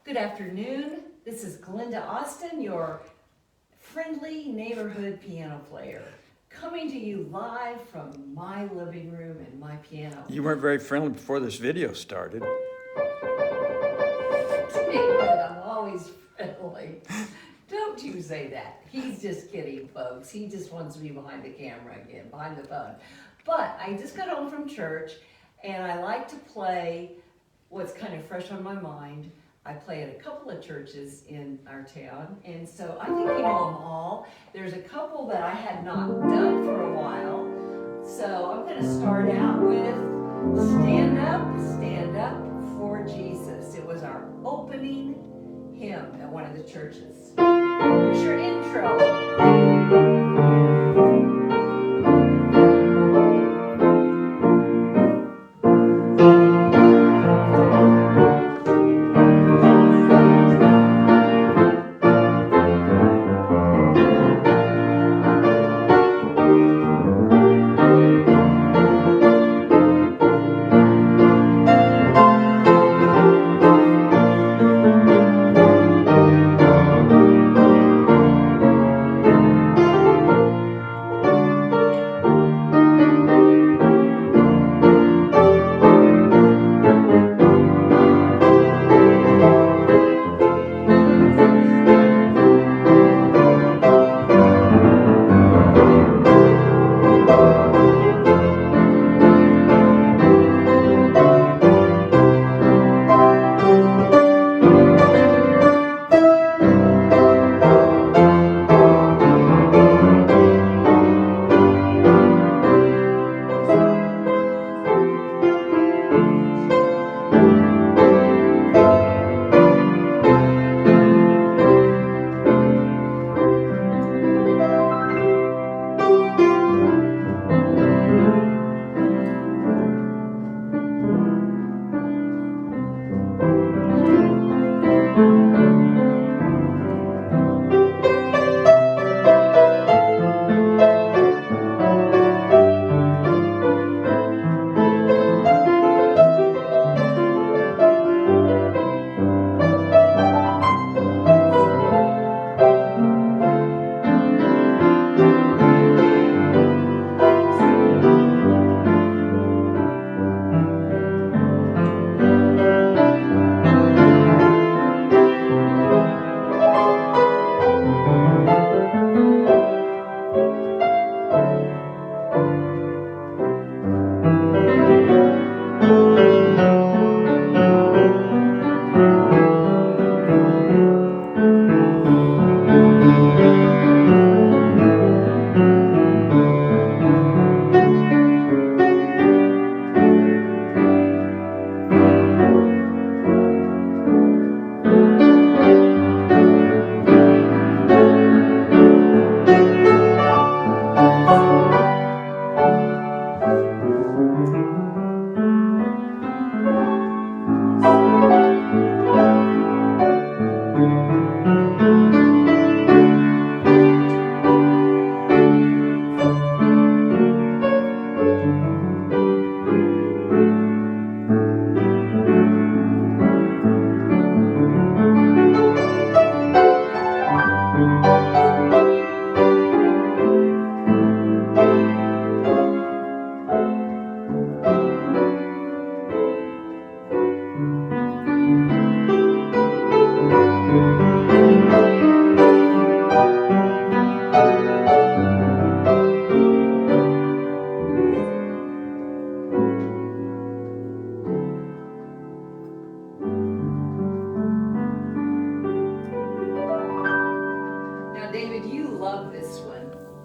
Good afternoon. This is Glenda Austin, your friendly neighborhood piano player, coming to you live from my living room and my piano. You weren't very friendly before this video started. I'm always friendly. Don't you say that. He's just kidding, folks. He just wants to be behind the camera again, behind the phone. But I just got home from church, and I like to play what's kind of fresh on my mind. I play at a couple of churches in our town, and so I think you know them all. There's a couple that I had not done for a while, so I'm going to start out with Stand Up for Jesus. It was our opening hymn at one of the churches. Here's your intro.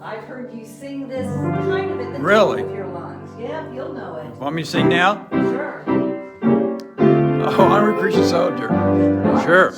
I've heard you sing this kind of at the Really? top of your lungs. Yep, you'll know it. Want me to sing now? Sure. Oh, I'm a Christian soldier. Sure.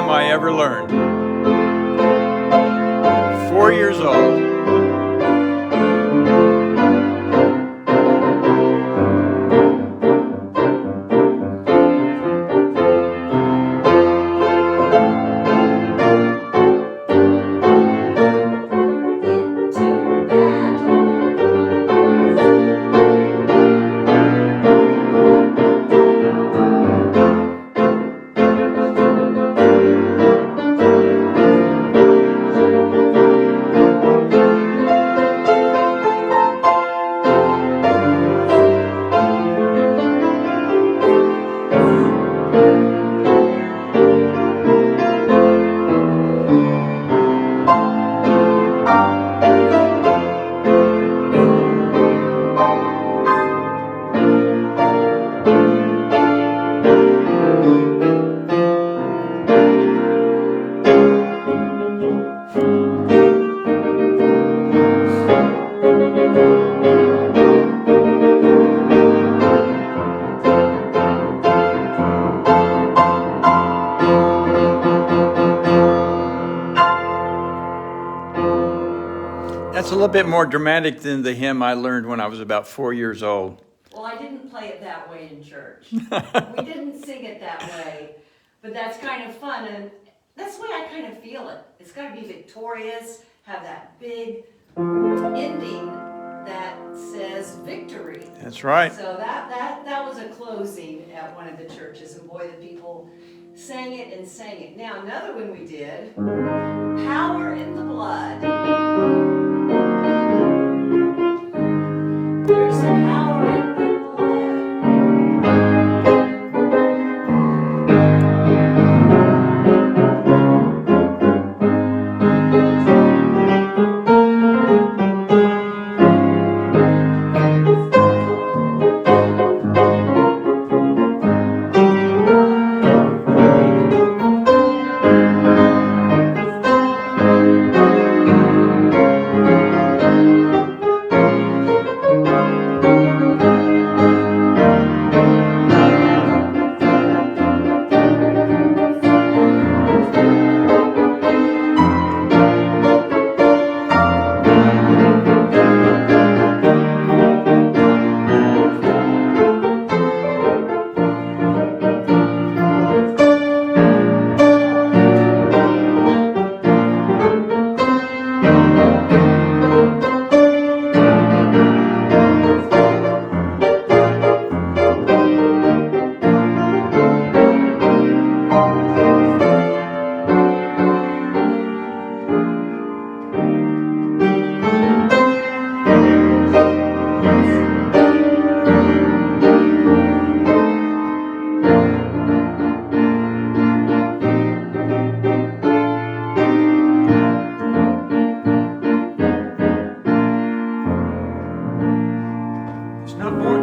hymn I ever learned. 4 years old. That's a little bit more dramatic than the hymn I learned when I was about 4 years old. Well, I didn't play it that way in church. We didn't sing it that way, but that's kind of fun, and that's the way I kind of feel it. It's got to be victorious, have that big ending that says victory. That's right. So that was a closing at one of the churches, and boy, the people sang it and sang it. Now, another one we did, Power in the Blood. There's power in the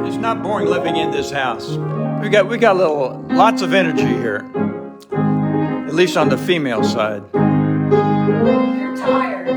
It's not boring living in this house. We got lots of energy here. At least on the female side. You're tired.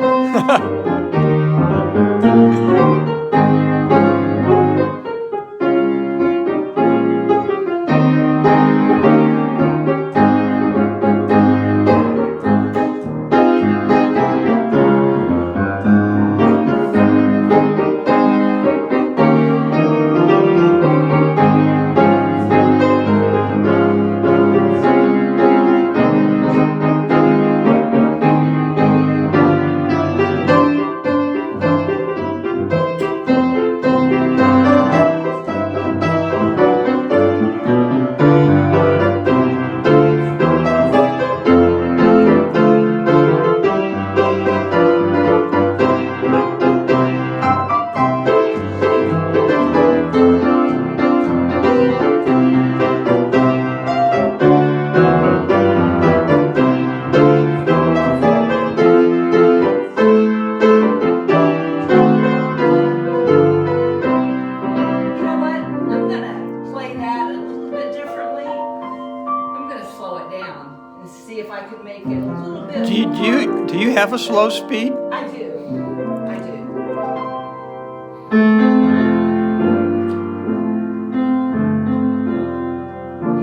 Do you have a slow speed? I do. You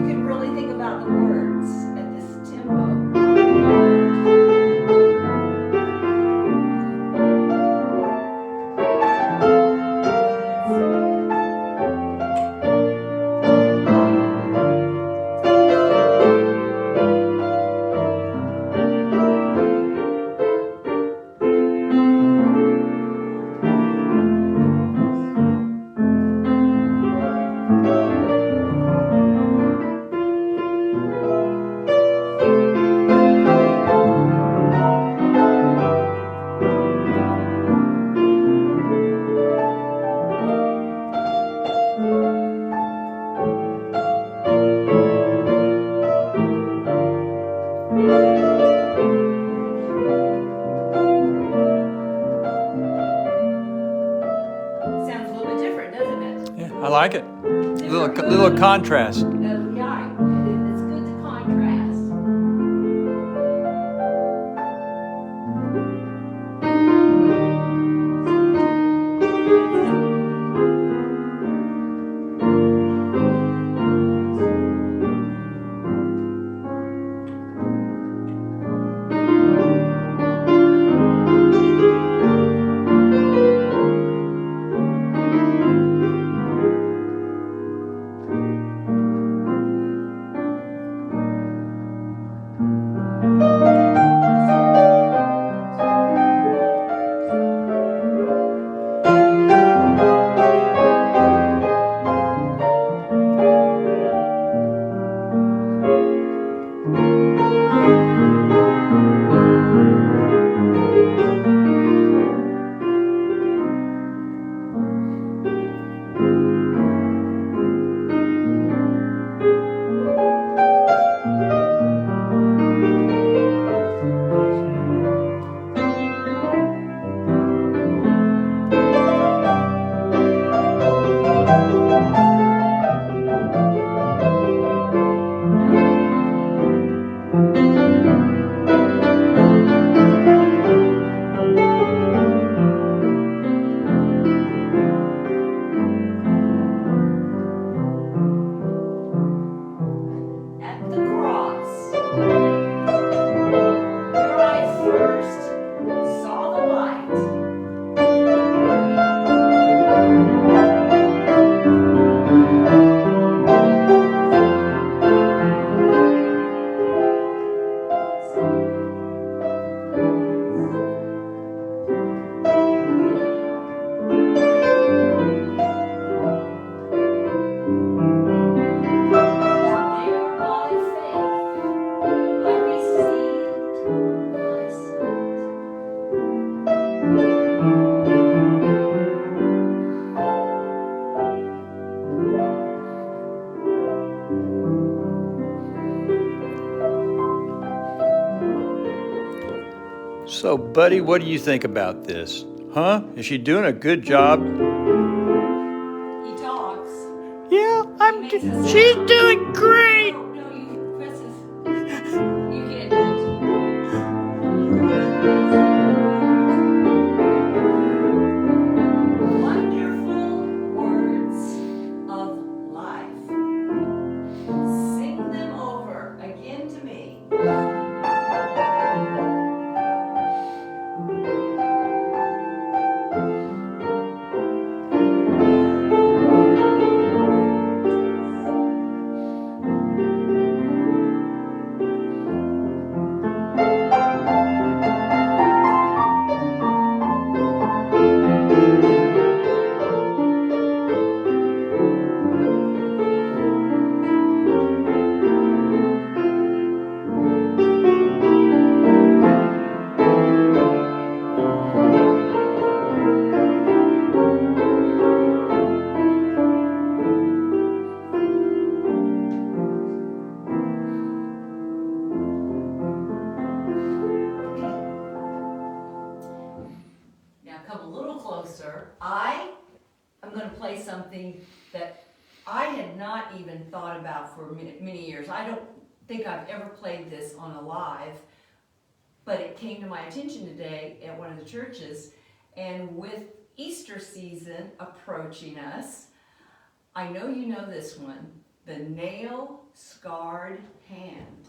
can really think about the words at this tempo. I like it. Little contrast. Yeah, it's good to contrast. At the cross, where I first saw the light. There by faith I received my sight. So, buddy, what do you think about this? Huh? Is she doing a good job? He talks. Yeah, He makes us she's sound. doing great. No, you press his. You can't do it. Wonderful words of life. Sing them over again to me. Now come a little closer. I am going to play something that I had not even thought about for many years. I don't think I've ever played this on a live, but it came to my attention today at one of the churches. And with Easter season approaching us, I know you know this one, The Nail Scarred Hand.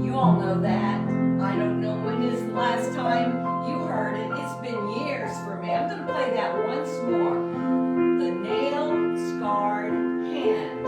You all know that. I don't know what last time you heard it. It's been years for me. I'm going to play that once more. The nail-scarred hand.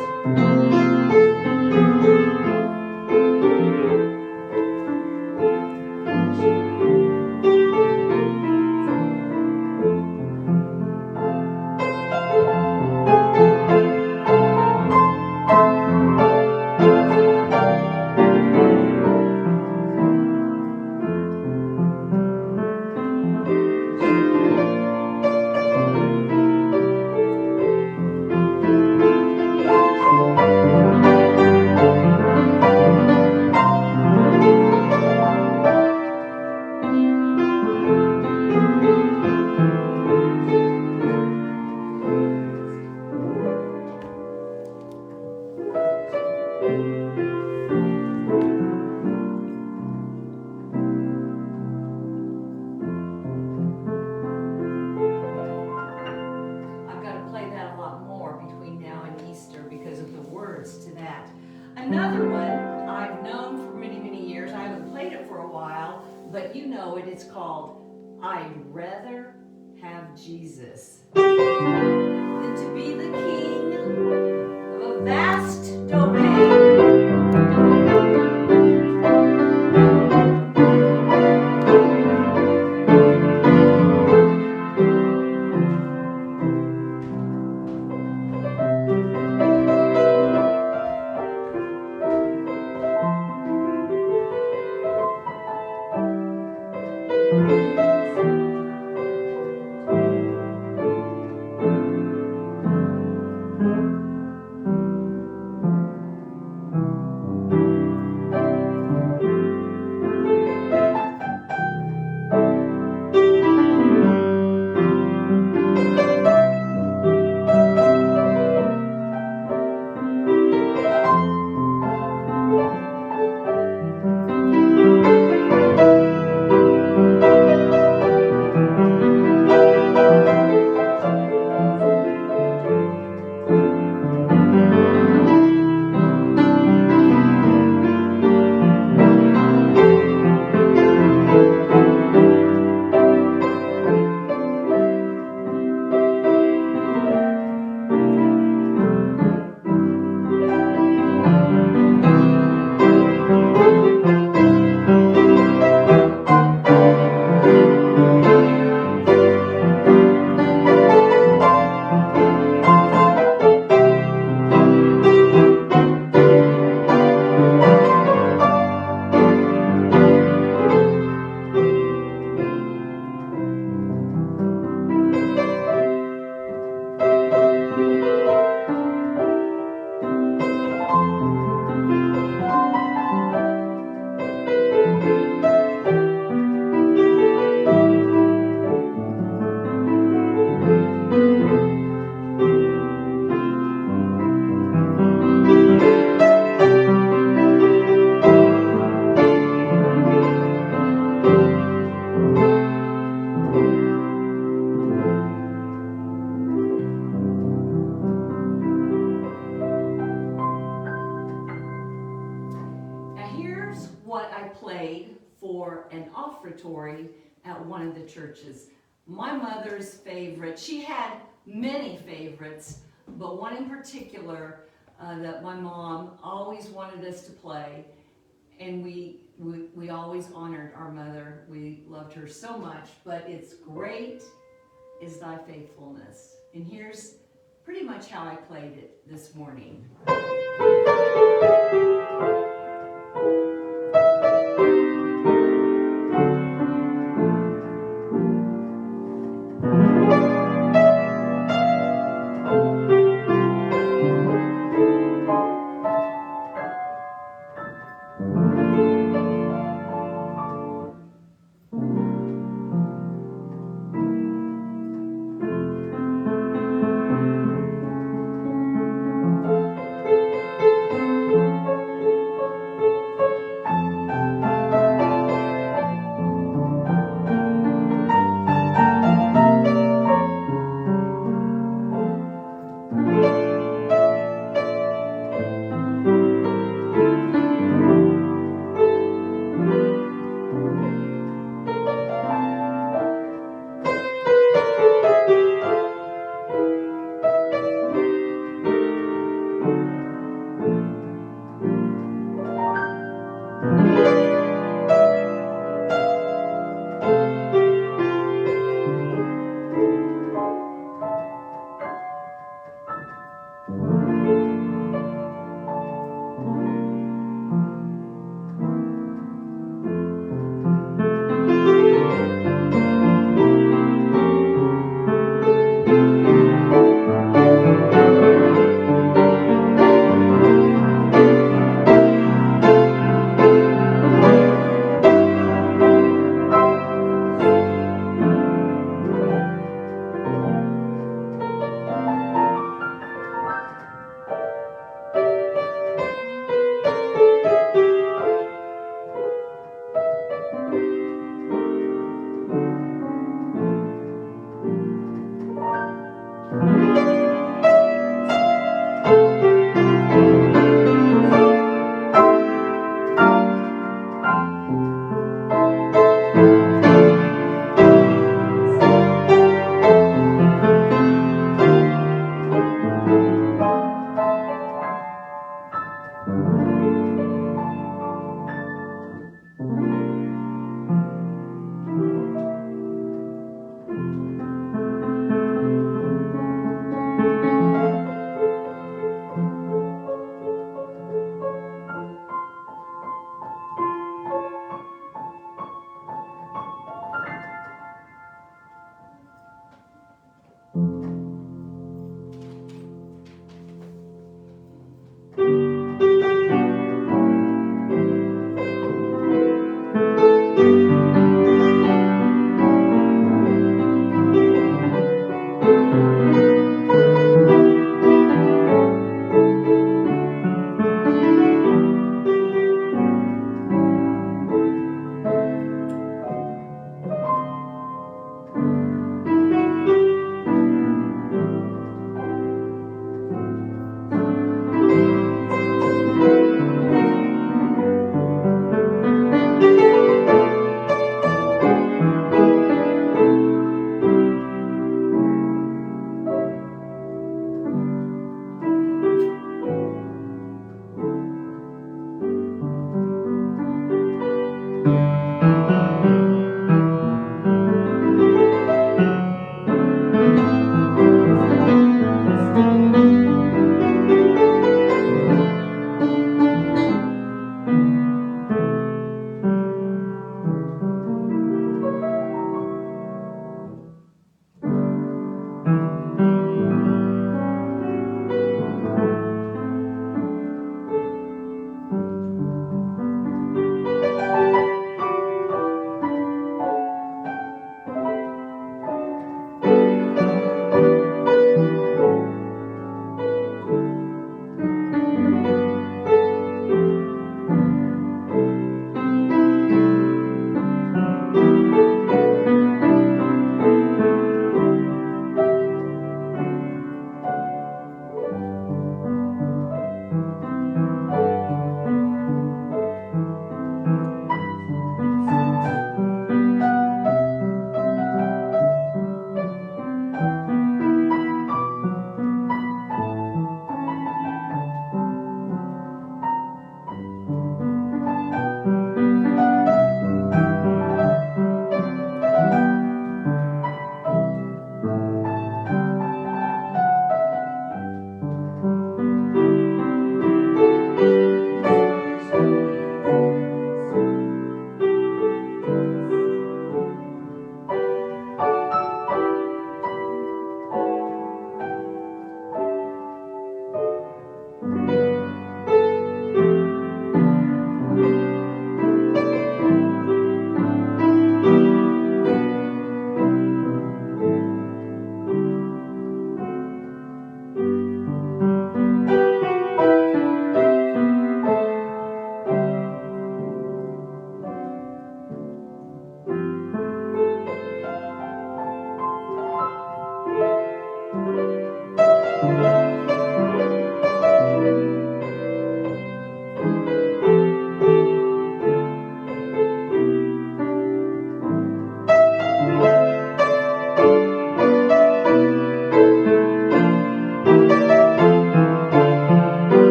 Another one I've known for many, many years. I haven't played it for a while, but you know it. It's called I'd Rather Have Jesus Than to Be the King of a Vast Domain. Played for an offertory at one of the churches. My mother's favorite, she had many favorites, but one in particular that my mom always wanted us to play, and we always honored our mother. We loved her so much, but it's Great Is Thy Faithfulness. And here's pretty much how I played it this morning.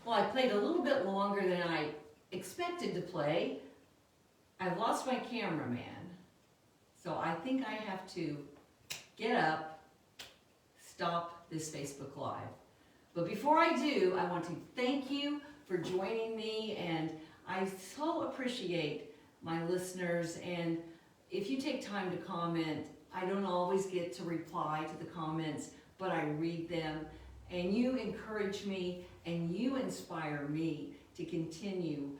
Well, I played a little bit longer than I expected to play. I've lost my cameraman, so I think I have to get up, stop this Facebook Live. But before I do, I want to thank you for joining me, and I so appreciate my listeners. And if you take time to comment, I don't always get to reply to the comments, but I read them, and you encourage me and you inspire me to continue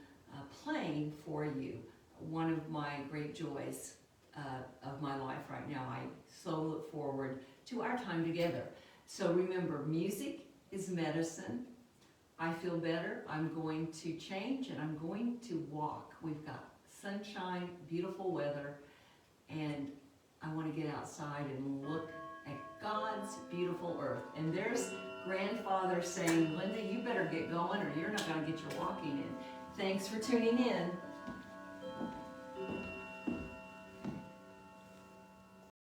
playing for you. One of my great joys of my life right now. I so look forward to our time together. So remember, music is medicine. I feel better. I'm going to change and I'm going to walk. We've got sunshine, beautiful weather, and I want to get outside and look at God's beautiful earth. And there's grandfather saying, Linda, you better get going or you're not going to get your walking in. Thanks for tuning in.